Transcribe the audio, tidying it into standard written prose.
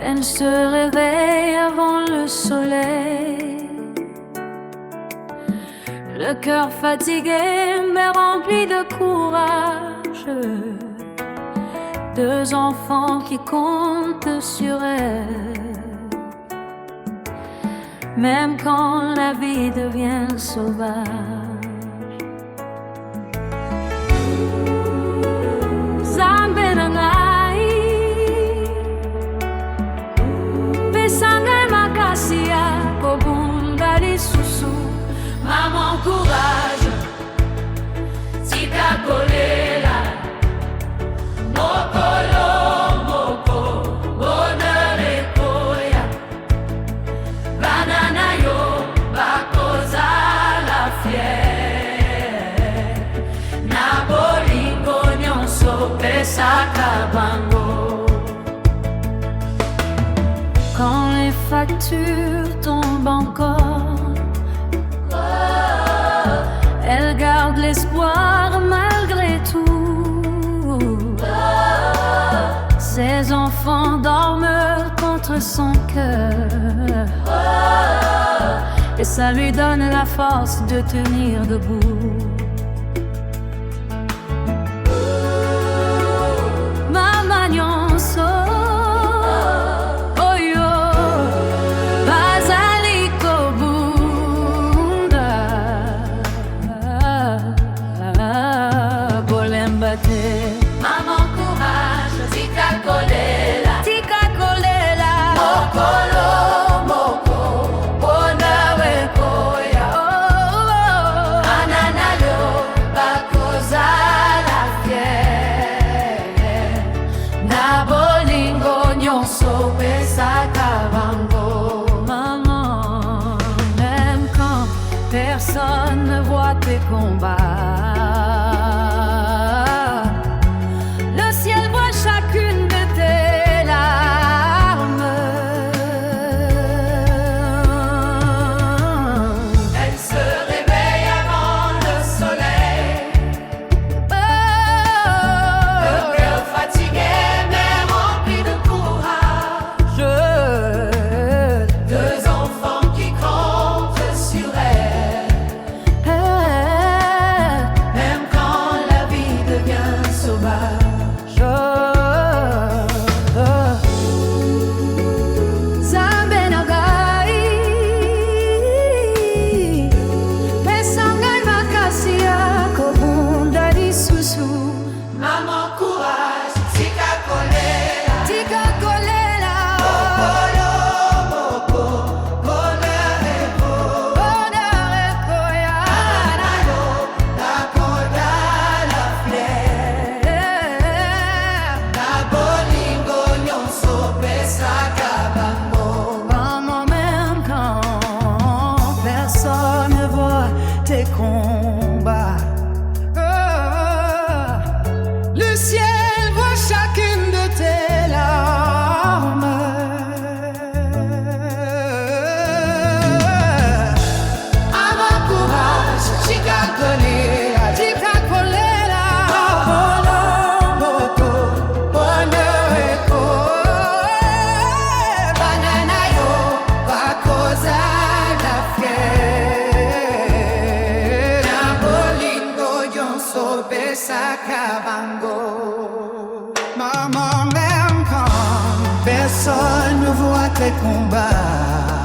Elle se réveille avant le soleil, le cœur fatigué mais rempli de courage. Deux enfants qui comptent sur elle, même quand la vie devient sauvage. Maman courage, tika kolela, mokolo moko, bonheur ekoya, banana yo, bakoza la fière, na bolingo nyonso pesaka bango. Quand les factures tombent encore, elle garde l'espoir malgré tout. Ses enfants dorment contre son cœur, et ça lui donne la force de tenir debout. Mama nyonso oyo bazali kobunda, bolemba te. Maman courage, tika kolela, Tika kolela, mokolo moko, bonheur ekoya, banana yo, bakoza la fière, na bolingo nyonso pesaka bango. maman, même quand personne ne voit tes combats, le ciel voit chacune de tes larmes. Elle se réveille avant le soleil, le cœur fatigué mais rempli de courage. Deux enfants qui comptent sur elle, même quand la vie devient sauvage. Maman courage, tika kolela, mokolo moko, bonheur ekoya, banana yo, bakoza la fière, na bolingo nyonso pesaka bango. Maman, même quand personne ne voit tes combats, le ciel voit chacune de tes larmes. Maman courage, tika kolela, mokolo moko, bonheur ekoya, banana yo, bakoza la fière, na bolingo nyonso pesaka bango. Maman, même quand personne ne voit tes combats,